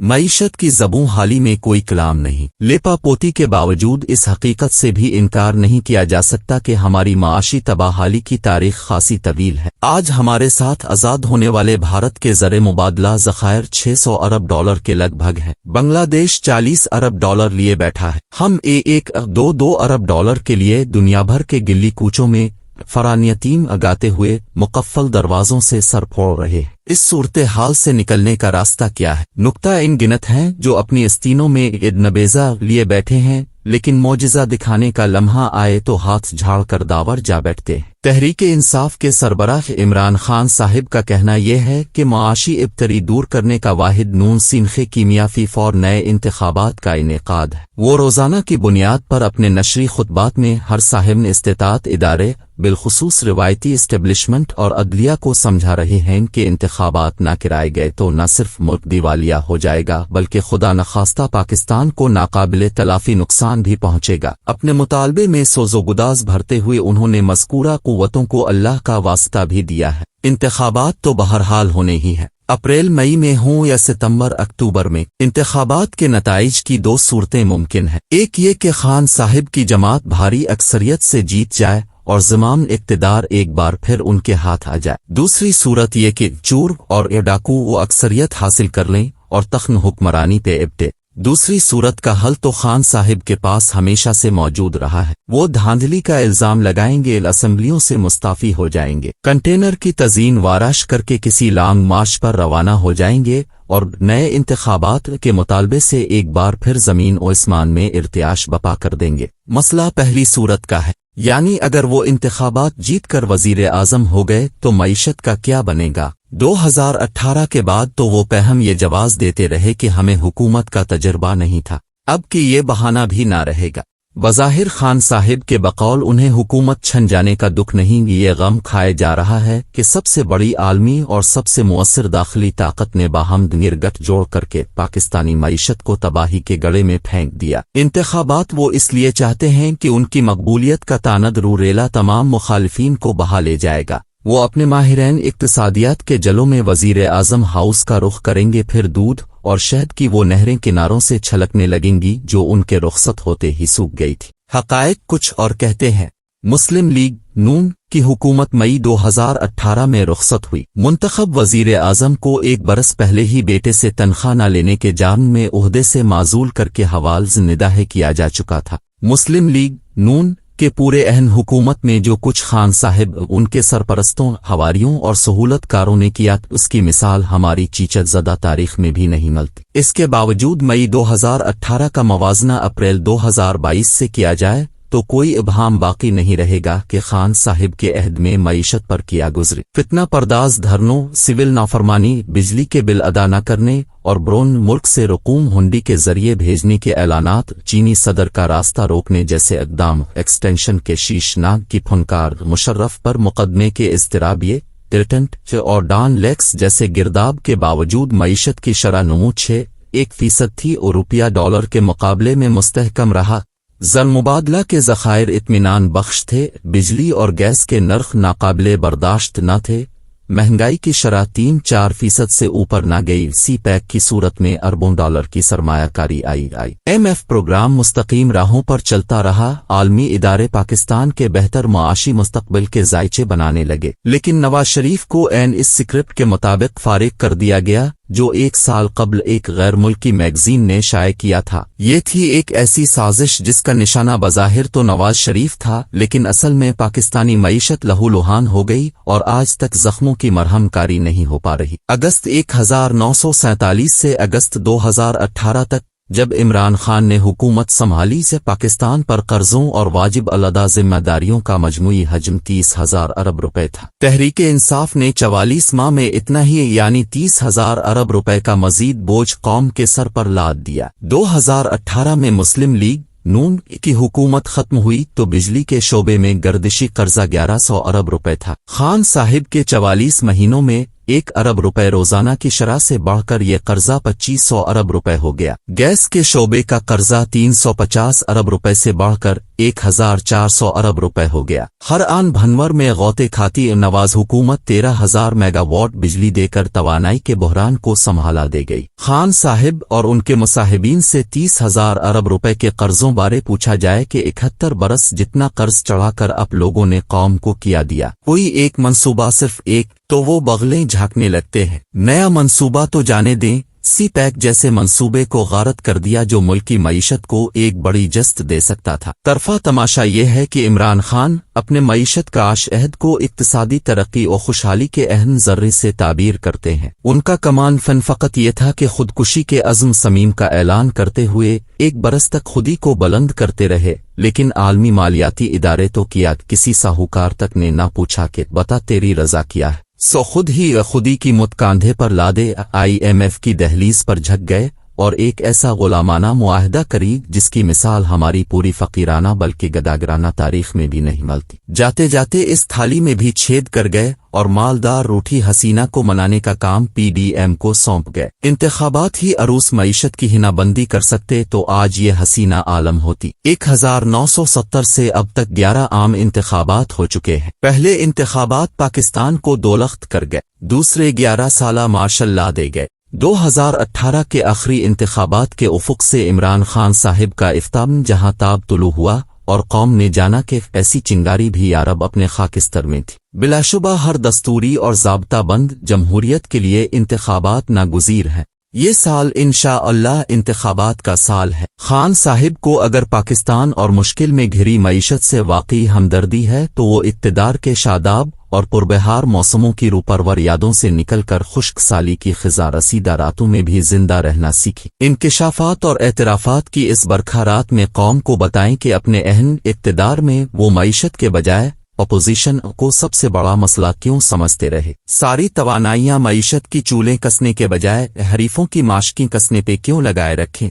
मईशत की ज़बूं हाली में कोई कलाम नहीं। लेपा पोती के बावजूद इस हकीकत से भी इनकार नहीं किया जा सकता कि हमारी माशी तबाहाली की तारीख खासी तवील है। आज हमारे साथ आज़ाद होने वाले भारत के ज़र मुबादला ज़खायर 600 अरब डॉलर के लगभग है। बांग्लादेश 40 अरब डॉलर लिए बैठा है। हम 1-2 अरब डॉलर के लिए दुनिया भर के गिल्ली कूचों में फरानियतीम अगाते हुए मुकफ्फल दरवाजों से सर फोड़ रहे हैं। इस सूरत हाल से निकलने का रास्ता क्या है? नुक्ता इन गिनत हैं जो अपनी आस्तीनों में ईद नबेजा लिए बैठे हैं, लेकिन मौजिज़ा दिखाने का लम्हा आए तो हाथ झाड़ कर दावर जा बैठते हैं। तहरीक इंसाफ के सरबराह इमरान खान साहिब का कहना यह है कि माशी इब्तरी दूर करने का वाहिद नून सिनखे कीमिया फी फौर नए इंतखाबात का इनेकाद है। वो रोज़ाना की बुनियाद पर अपने नशरी खुतबात में हर साहिब इस्तेतात इदारे बिलखुसूस रिवायती इस्टेब्लिशमेंट और अदलिया को समझा रहे हैं कि इंतखाबात न कराए गए तो न सिर्फ मुल्क दिवालिया हो जाएगा बल्कि खुदा नखास्ता पाकिस्तान को नाकाबिले तलाफी नुकसान भी पहुंचेगा। अपने मुतालबे में सोज़ोगुदाज भरते हुए उन्होंने मज़कूरा कुव्वतों को अल्लाह का वास्ता भी दिया है। इंतखाबात तो बहरहाल होने ही है, अप्रैल मई में हों या सितंबर अक्टूबर में। इंतखाबात के नताइज की दो सूरतें मुमकिन हैं। एक ये कि खान साहिब की जमात भारी अक्सरियत से जीत जाए और ज़माम इक़्तिदार एक बार फिर उनके हाथ आ जाए। दूसरी सूरत ये कि चोर और डाकू वो अक्सरियत हासिल कर लें और तख्न हुक्मरानी पे इब्टे। दूसरी सूरत का हल तो खान साहिब के पास हमेशा से मौजूद रहा है। वो धांधली का इल्जाम लगाएंगे, असम्बलियों से मुस्ताफी हो जाएंगे, कंटेनर की तज़ीन वाराश करके किसी लॉन्ग मार्च पर रवाना हो जाएंगे और नए इंतखाबात के मुतालबे से एक बार फिर ज़मीन और आसमान में इर्तियाश बपा कर देंगे। मसला पहली सूरत का है, यानी अगर वो इंतखाबात जीत कर वजीर आज़म हो गए तो मईशत का क्या बनेगा। 2018 के बाद तो वो पहम ये जवाब देते रहे कि हमें हुकूमत का तजर्बा नहीं था, अब कि ये बहाना भी ना रहेगा। बज़ाहिर खान साहिब के बकौल उन्हें हुकूमत छन जाने का दुख नहीं, ये गम खाए जा रहा है कि सबसे बड़ी आलमी और सबसे मुअस्सिर दाखिली ताकत ने बाहम निर्गठ जोड़ करके पाकिस्तानी मईशत को तबाही के गड़े में फेंक दिया। इंतखाबात वो इसलिए चाहते हैं कि उनकी मकबूलियत का तानद रूरेला तमाम मुखालिफिन को बहा ले जाएगा। वो अपने माहिरैन इक्तिसादियात के जलों में वजीर आज़म हाउस का रुख करेंगे, फिर दूध और शहद की वो नहरें किनारों से छलकने लगेंगी जो उनके रुखसत होते ही सूख गई थी। हक़ाइक़ कुछ और कहते हैं। मुस्लिम लीग नून की हुकूमत मई 2018 में रुखसत हुई। मुंतखब वजीर आज़म को एक बरस पहले ही बेटे से तनख्वाह न लेने के जार्म में ओहदे से माजूल करके हवाल निदाह किया जा चुका था। मुस्लिम लीग नून के पूरे अहन हुकूमत में जो कुछ खान साहिब, उनके सरपरस्तों, हवारियों और सहूलतकारों ने किया, उसकी मिसाल हमारी चीचत ज़दा तारीख में भी नहीं मिलती। इसके बावजूद मई 2018 का मवाजना अप्रैल 2022 से किया जाए तो कोई इबहाम बाकी नहीं रहेगा कि खान साहिब के अहद में मईशत पर किया गुजरे फितना परदाज धरनों, सिविल नाफरमानी, बिजली के बिल अदा न करने और ब्रोन मुल्क से रकूम हुंडी के जरिए भेजने के ऐलानात, चीनी सदर का रास्ता रोकने जैसे इक़दाम, एक्सटेंशन के शीशनाग की फनकार, मुशर्रफ पर मुकदमे के इज़्तिराबिये टिल्टंट और डॉन लेक्स जैसे गिरदाब के बावजूद मईशत की शरह नमू 6% थी और रुपया डॉलर के मुकाबले में मुस्तहकम रहा। ज़र मुबादला के ज़खायर इत्मीनान बख्श थे, बिजली और गैस के नर्ख नाकाबिले बर्दाश्त न थे, महंगाई की शरह 3-4% से ऊपर न गई। सी पैक की सूरत में अरबों डॉलर की सरमायाकारी IMF प्रोग्राम मुस्तकीम राहों पर चलता रहा। आलमी इदारे पाकिस्तान के बेहतर माशी मुस्तकबिल के जायचे बनाने लगे, लेकिन नवाज शरीफ को ऐन इस स्क्रिप्ट के मुताबिक फारिग कर दिया गया जो 1 साल कबल एक गैर मुल्की मैगजीन ने शाये किया था। ये थी एक ऐसी साजिश जिसका निशाना बज़ाहिर तो नवाज शरीफ था, लेकिन असल में पाकिस्तानी मईशत लहूलुहान हो गई और आज तक जख्मों की मरहमकारी नहीं हो पा रही। अगस्त 1947 से अगस्त 2018 तक जब इमरान खान ने हुकूमत संभाली से पाकिस्तान पर कर्जों और वाजिब अलदा जिम्मेदारियों का मजमूई हजम 30,000 अरब रुपए था। तहरीक इंसाफ ने 44 माह में इतना ही यानी 30,000 अरब रुपए का मजीद बोझ कौम के सर पर लाद दिया। 2018 में मुस्लिम लीग नून की हुकूमत खत्म हुई तो बिजली के शोबे में गर्दिशी कर्जा 1100 अरब रुपए था। खान साहिब के 44 महीनों में 1 अरब रुपए रोजाना की शरह से बढ़कर यह कर्जा 2500 अरब रुपए हो गया। गैस के शोबे का कर्जा 350 अरब रुपए से बढ़कर 1400 अरब रुपए हो गया। हर आन भनवर में गौते खाती नवाज हुकूमत 13,000 मेगावाट बिजली देकर तवानाई के बहरान को संभाला दे गई। खान साहिब और उनके मुसाहिबीन से 30,000 अरब रुपए के कर्जों बारे पूछा जाए कि 71 बरस जितना कर्ज चढ़ाकर आप लोगों ने कौम को किया दिया। कोई एक मंसूबा सिर्फ एक तो वो बगलें झांकने लगते हैं। नया मंसूबा तो जाने दें, सी पैक जैसे मंसूबे को गारत कर दिया जो मुल्क की मईशत को एक बड़ी जस्त दे सकता था। तरफा तमाशा यह है कि इमरान खान अपने मईशत का आशअहद को इक्तिसादी तरक्की और खुशहाली के अहम जर्रे से ताबीर करते हैं। उनका कमान फन फ़कत ये था कि खुदकुशी के अज़्म समीम का ऐलान करते हुए एक बरस तक खुदी को बुलंद करते रहे, लेकिन आलमी मालियाती इदारे तो किया, किसी साहूकार तक ने ना पूछा कि बता तेरी रजा क्या है, सो खुद ही खुदी की मुत कांधे पर लादे IMF की दहलीज पर झक गए और एक ऐसा गुलामाना मुआहदा करी जिसकी मिसाल हमारी पूरी फकीराना बल्कि गदागराना तारीख में भी नहीं मिलती। जाते जाते इस थाली में भी छेद कर गए और मालदार रूठी हसीना को मनाने का काम PDM को सौंप गए। इंतखाबात ही अरूस मईशत की हिनाबंदी कर सकते तो आज ये हसीना आलम होती। 1970 से अब तक 11 आम इंतखाबात हो चुके हैं। पहले इंतखाबात पाकिस्तान को दोलख्त कर गए, दूसरे 11 साला मार्शल लॉ दे गए। 2018 के आखिरी इंतखाबात के उफुक से इमरान खान साहिब का इफ्ताम जहां ताब तुलू हुआ और कौम ने जाना कि ऐसी चिंगारी भी यारब अपने खाकिस्तर में थी। बिलाशुबा हर दस्तूरी और ज़ाब्ता बंद जमहूरियत के लिए इंतखाबात नागुज़ीर हैं। ये साल इंशाअल्लाह इंतखाबात का साल है। खान साहिब को अगर पाकिस्तान और मुश्किल में घिरी मईशत से वाकई हमदर्दी है तो वो इक़्तिदार के शादाब और पुरबहार मौसमों की रूपरवर यादों से निकलकर खुश्क साली की खिज़ा रसीदा रातों में भी जिंदा रहना सीखी। इंकिशाफात और एतराफ़ात की इस बरखा रात में कौम को बताएं कि अपने अहम इक़्तिदार में वो मईशत के बजाय अपोजिशन को सबसे बड़ा मसला क्यों समझते रहे। सारी तवानाइयां मईशत की चूलें कसने के बजाय हरीफों की माशकी कसने पे क्यों लगाए रखें।